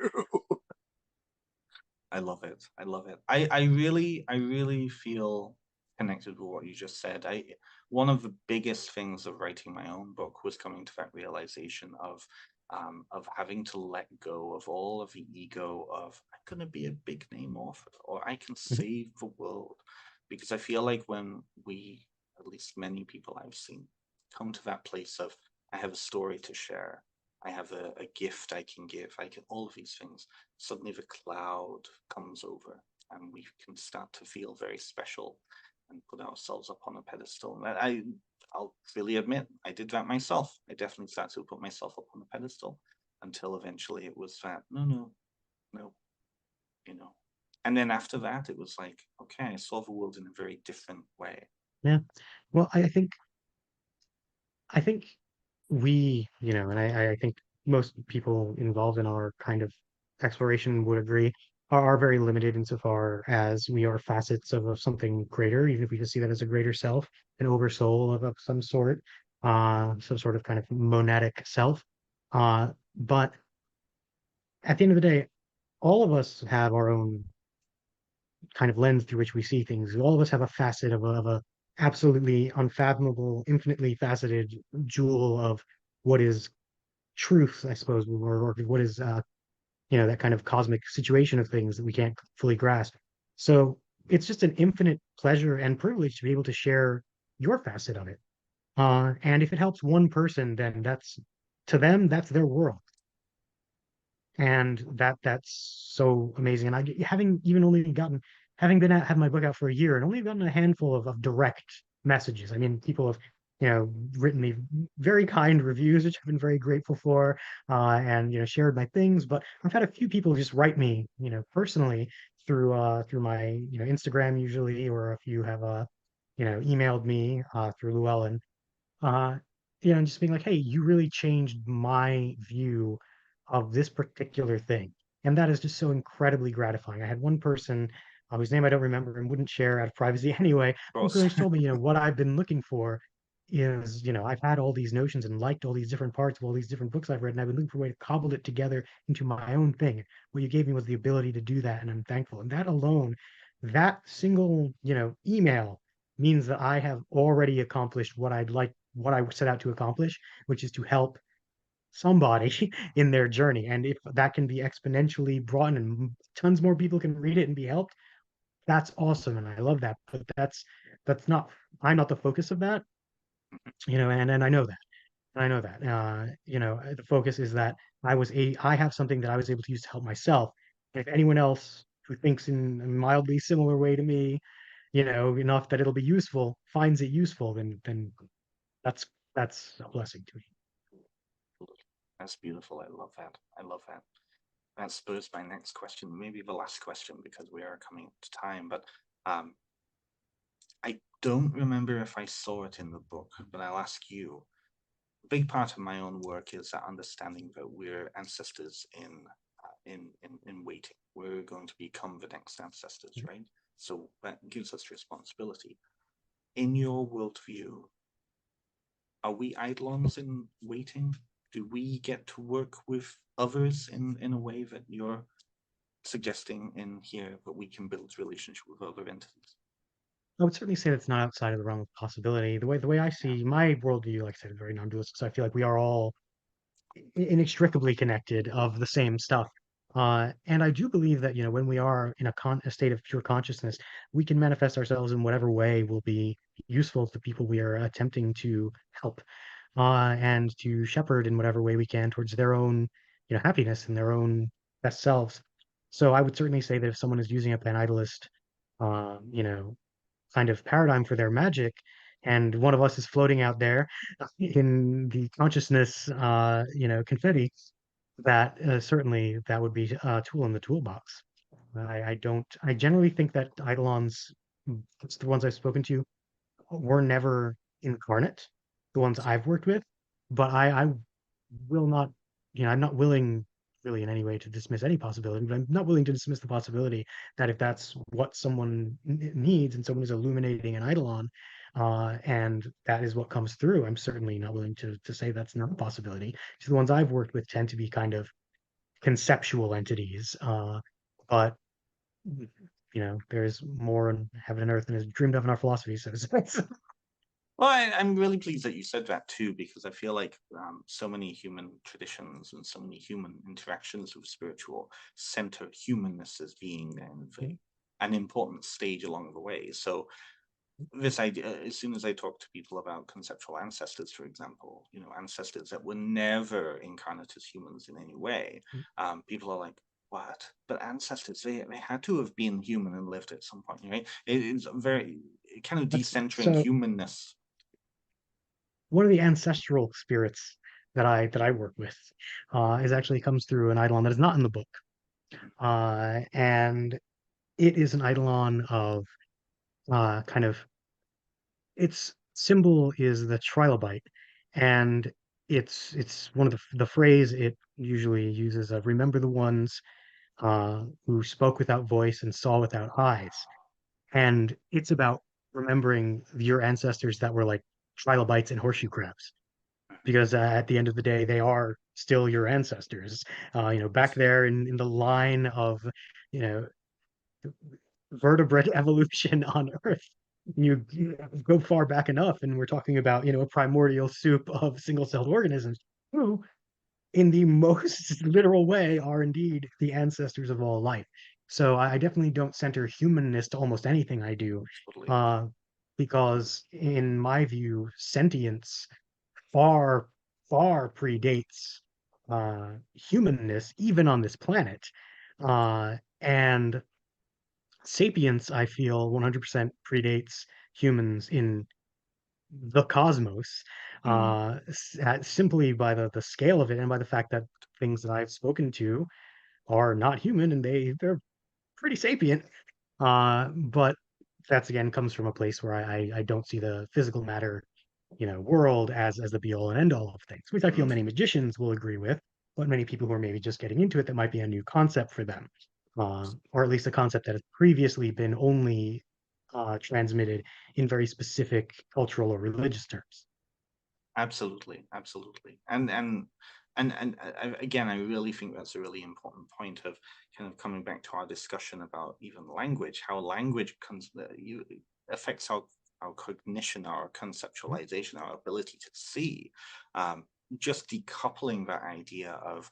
I love it. I love it. I really feel connected with what you just said. One of the biggest things of writing my own book was coming to that realization of having to let go of all of the ego of I'm gonna be a big name author or I can save the world. Because I feel like when we, at least many people I've seen, come to that place of I have a story to share, I have a gift I can give, I can all of these things, suddenly the cloud comes over and we can start to feel very special and put ourselves up on a pedestal. And I'll really admit, I did that myself. I definitely started to put myself up on a pedestal until eventually it was that, no, no, no, you know. And then after that, it was like, okay, I saw the world in a very different way. Yeah. Well, I think we, and I think most people involved in our kind of exploration would agree, are very limited insofar as we are facets of something greater, even if we just see that as a greater self, an oversoul of some sort, some sort of kind of monadic self. But at the end of the day, all of us have our own kind of lens through which we see things. All of us have a facet of a absolutely unfathomable, infinitely faceted jewel of what is truth, I suppose, or what is that kind of cosmic situation of things that we can't fully grasp. So it's just an infinite pleasure and privilege to be able to share your facet of it. And if it helps one person, then that's to them, that's their world. And that's so amazing. And having even only gotten having been at have my book out for a year and only gotten a handful of direct messages. I mean, people have written me very kind reviews, which I've been very grateful for, and shared my things. But I've had a few people just write me, personally through my Instagram usually, or if you have emailed me through Llewellyn, uh, and just being like, hey, you really changed my view of this particular thing. And that is just so incredibly gratifying. I had one person whose name I don't remember and wouldn't share out of privacy anyway, Of who course. pretty much told me, what I've been looking for is, I've had all these notions and liked all these different parts of all these different books I've read, and I've been looking for a way to cobble it together into my own thing. What you gave me was the ability to do that, and I'm thankful. And that alone, that single, email means that I have already accomplished what I set out to accomplish, which is to help somebody in their journey. And if that can be exponentially broadened and tons more people can read it and be helped, that's awesome. And I love that. But that's not I'm not the focus of that, and I know that. I know that. The focus is that I have something that I was able to use to help myself. And if anyone else who thinks in a mildly similar way to me, enough that it'll be useful, finds it useful, then that's that's a blessing to me. That's beautiful. I love that. I love that. That spurs my next question, maybe the last question, because we are coming up to time. But um, I don't remember if I saw it in the book, but I'll ask you. A big part of my own work is that understanding that we're ancestors in waiting. We're going to become the next ancestors, right? So that gives us responsibility. In your worldview, are we eidolons in waiting? Do we get to work with others in a way that you're suggesting in here, that we can build relationship with other entities? I would certainly say that's not outside of the realm of possibility. The way I Yeah. see my worldview, like I said, is very non-dualistic. So I feel like we are all inextricably connected of the same stuff. And I do believe that, when we are in a state of pure consciousness, we can manifest ourselves in whatever way will be useful to the people we are attempting to help, and to shepherd in whatever way we can towards their own, happiness and their own best selves. So I would certainly say that if someone is using a panidalist, uh, you know, kind of paradigm for their magic, and one of us is floating out there in the consciousness, confetti, that certainly that would be a tool in the toolbox. I generally think that eidolons, it's the ones I've spoken to, were never incarnate, the ones I've worked with, but I will not, I'm not willing really in any way to dismiss any possibility, but I'm not willing to dismiss the possibility that if that's what someone needs and someone is illuminating an eidolon, and that is what comes through, I'm certainly not willing to say that's not a possibility. So the ones I've worked with tend to be kind of conceptual entities, but there's more in heaven and earth than is dreamed of in our philosophy. So, Well, I'm really pleased that you said that too, because I feel like so many human traditions and so many human interactions with spiritual center humanness as being an important stage along the way. So this idea, as soon as I talk to people about conceptual ancestors, for example, ancestors that were never incarnate as humans in any way, people are like, what? But ancestors, they had to have been human and lived at some point, right? It's very kind of that's decentering so humanness. one of the ancestral spirits that I work with, is actually comes through an eidolon that is not in the book, and it is an eidolon of, kind of, its symbol is the trilobite, and it's one of the phrase it usually uses of remember the ones, who spoke without voice and saw without eyes, and it's about remembering your ancestors that were like trilobites and horseshoe crabs, because at the end of the day, they are still your ancestors. Back there in the line of, you know, vertebrate evolution on Earth. You go far back enough, and we're talking about, a primordial soup of single-celled organisms who, in the most literal way, are indeed the ancestors of all life. So I definitely don't center humanness to almost anything I do, Totally. uh, because in my view, sentience far, far predates, humanness, even on this planet. And sapience, I feel, 100% predates humans in the cosmos, Mm, simply by the scale of it and by the fact that things that I've spoken to are not human and they're pretty sapient. But that's again comes from a place where I don't see the physical matter, world as the be all and end all of things, which I feel mm. many magicians will agree with, but many people who are maybe just getting into it, that might be a new concept for them, or at least a concept that has previously been only, transmitted in very specific cultural or religious terms. Absolutely, absolutely. And again, I really think that's a really important point of kind of coming back to our discussion about even language, how language affects our cognition, our conceptualization, our ability to see. Just decoupling that idea of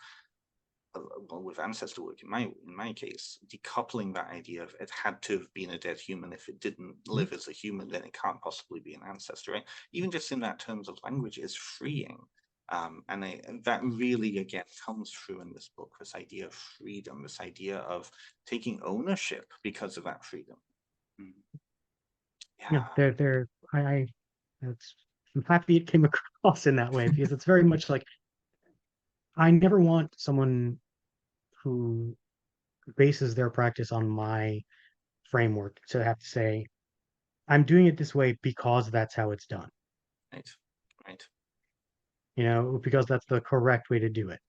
well, with ancestor work in my case, decoupling that idea of it had to have been a dead human. If it didn't live as a human, then it can't possibly be an ancestor, right? Even just in that terms of language is freeing. And that really again comes through in this book, this idea of freedom, this idea of taking ownership because of that freedom. Mm. Yeah, Yeah. I it's I'm happy it came across in that way, because it's very much like I never want someone who bases their practice on my framework to have to say, I'm doing it this way because that's how it's done, Right, right. because that's the correct way to do it.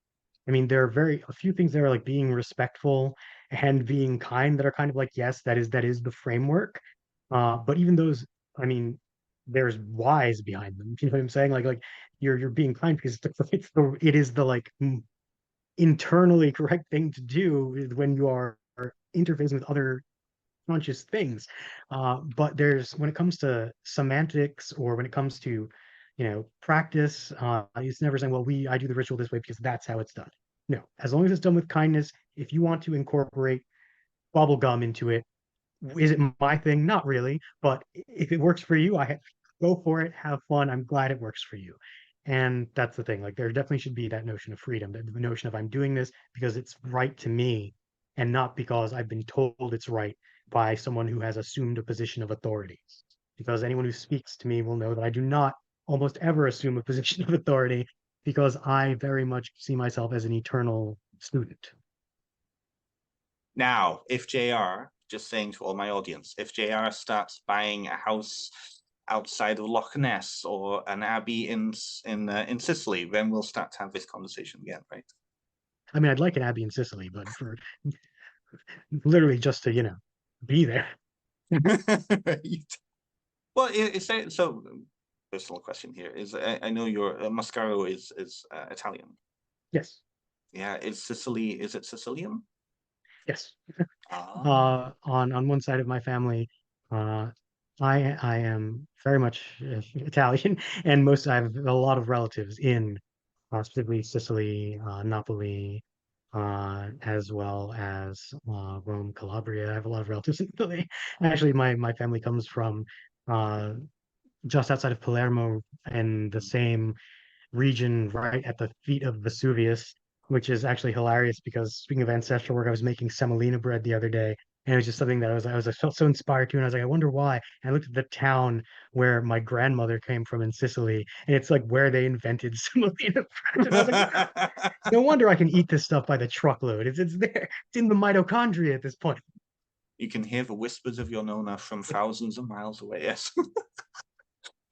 I mean, there are very a few things that are like being respectful and being kind that are kind of like, yes, that is the framework. But even those, I mean, there's whys behind them. You know what I'm saying? Like you're being kind because it is the like internally correct thing to do when you are interfacing with other conscious things. But there's when it comes to semantics or when it comes to, practice, it's never saying, well, I do the ritual this way because that's how it's done. No, as long as it's done with kindness, if you want to incorporate bubble gum into it, is it my thing? Not really, but if it works for you, go for it, have fun. I'm glad it works for you. And that's the thing. Like there definitely should be that notion of freedom, the notion of I'm doing this because it's right to me and not because I've been told it's right by someone who has assumed a position of authority. Because anyone who speaks to me will know that I do not almost ever assume a position of authority because I very much see myself as an eternal student. Now, if JR, just saying to all my audience, if JR starts buying a house outside of Loch Ness or an abbey in Sicily, then we'll start to have this conversation again, right? I mean, I'd like an abbey in Sicily, but for literally just to, be there. Right. Well, is that so? Personal question here is: I know your Mascaro is Italian. Yes. Yeah, is Sicily? Is it Sicilian? Yes. Ah, On one side of my family, uh, I am very much Italian, and I have a lot of relatives in specifically Sicily, Napoli, as well as Rome, Calabria. I have a lot of relatives in Italy. Actually, my family comes from uh, just outside of Palermo, and the same region right at the feet of Vesuvius, which is actually hilarious because speaking of ancestral work, I was making semolina bread the other day. And it was just something that I felt so inspired to. And I was like, I wonder why. And I looked at the town where my grandmother came from in Sicily, and it's like where they invented semolina bread. And I was like, wow, no wonder I can eat this stuff by the truckload. It's there. It's in the mitochondria at this point. you can hear the whispers of your Nona from thousands of miles away. Yes,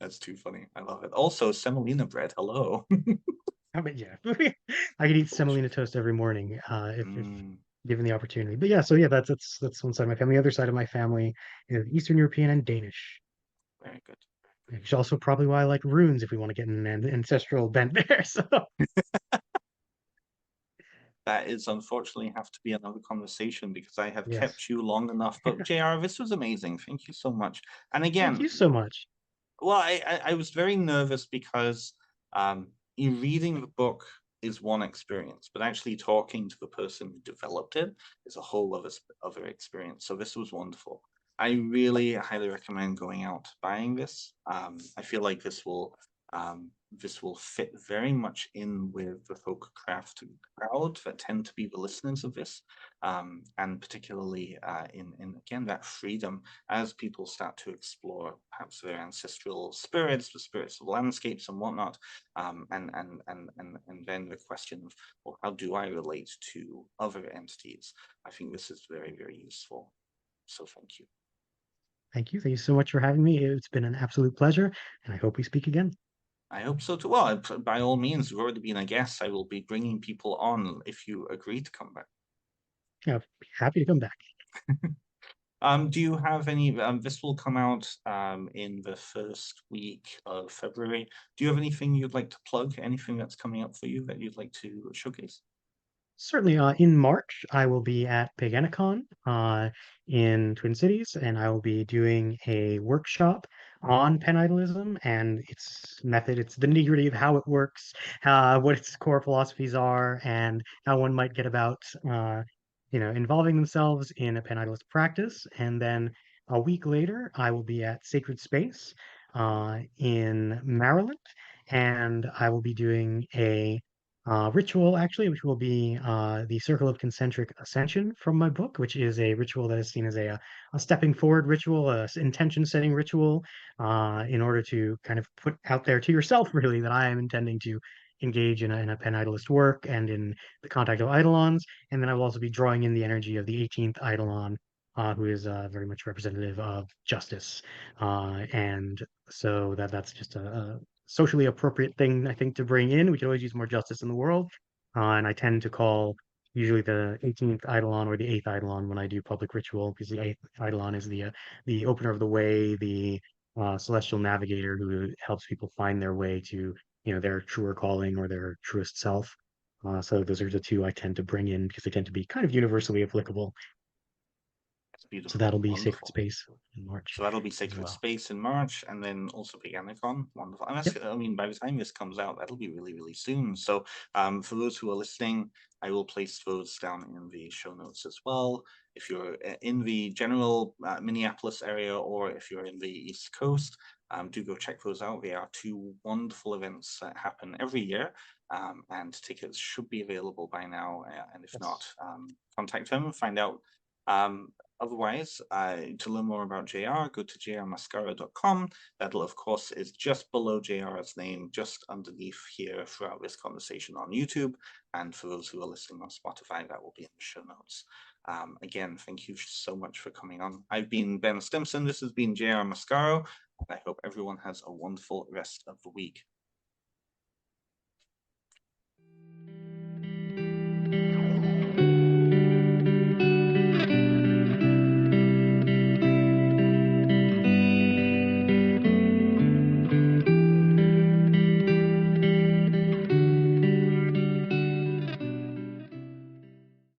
that's too funny. I love it. Also, semolina bread. Hello. I mean, yeah, I could eat semolina Delicious. toast every morning if Mm, given the opportunity. But yeah, so yeah, that's one side of my family. The other side of my family is Eastern European and Danish, very good. which is also probably why I like runes if we want to get an ancestral bent there. So That is unfortunately have to be another conversation because I have yes, kept you long enough. But JR, this was amazing. Thank you so much. And thank again, you so much. well, I was very nervous because you reading the book is one experience, but actually talking to the person who developed it is a whole other experience. So this was wonderful. I really highly recommend going out buying this. I feel like this will fit very much in with the folk craft crowd that tend to be the listeners of this, and particularly in again that freedom as people start to explore perhaps their ancestral spirits, the spirits of landscapes and whatnot, and then the question of, well, how do I relate to other entities? I think this is very, very useful. So thank you. Thank you. Thank you so much for having me. It's been an absolute pleasure, and I hope we speak again. I hope so too. Well, by all means, you've already been a guest. I will be bringing people on if you agree to come back. Yeah, happy to come back. Do you have any? This will come out in the first week of February. Do you have anything you'd like to plug? Anything that's coming up for you that you'd like to showcase? Certainly, in March, I will be at Paganicon in Twin Cities, and I will be doing a workshop on Penidilism and its method. It's the nitty-gritty of how it works, what its core philosophies are, and how one might get about, involving themselves in a Penidalist practice. And then a week later, I will be at Sacred Space in Maryland, and I will be doing a ritual, actually, which will be the Circle of Concentric Ascension from my book, which is a ritual that is seen as a stepping forward ritual, intention setting ritual, in order to kind of put out there to yourself, really, that I am intending to engage in a penidalist work and in the contact of eidolons. And then I will also be drawing in the energy of the 18th eidolon, who is very much representative of justice. And so that's just a socially appropriate thing, I think, to bring in. We could always use more justice in the world. And I tend to call usually the 18th Eidolon or the 8th Eidolon when I do public ritual, because the 8th Eidolon is the opener of the way, the celestial navigator who helps people find their way to, their truer calling or their truest self. So those are the two I tend to bring in because they tend to be kind of universally applicable. It's So beautiful, that'll be Sacred wonderful. Space in March So that'll be as Sacred well. Space in March, and then also Paganicon. Wonderful. And that's, Yep. I mean, by the time this comes out, that'll be really, really soon. So for those who are listening, I will place those down in the show notes as well. If you're in the general Minneapolis area, or if you're in the East Coast, do go check those out. They are two wonderful events that happen every year, and tickets should be available by now. And if not, Yes. contact them and find out. Um, Otherwise, to learn more about JR, go to jrmascaro.com. That'll, of course, is just below JR's name, just underneath here throughout this conversation on YouTube. And for those who are listening on Spotify, that will be in the show notes. Again, thank you so much for coming on. I've been Ben Stimson. This has been JR Mascaro. And I hope everyone has a wonderful rest of the week.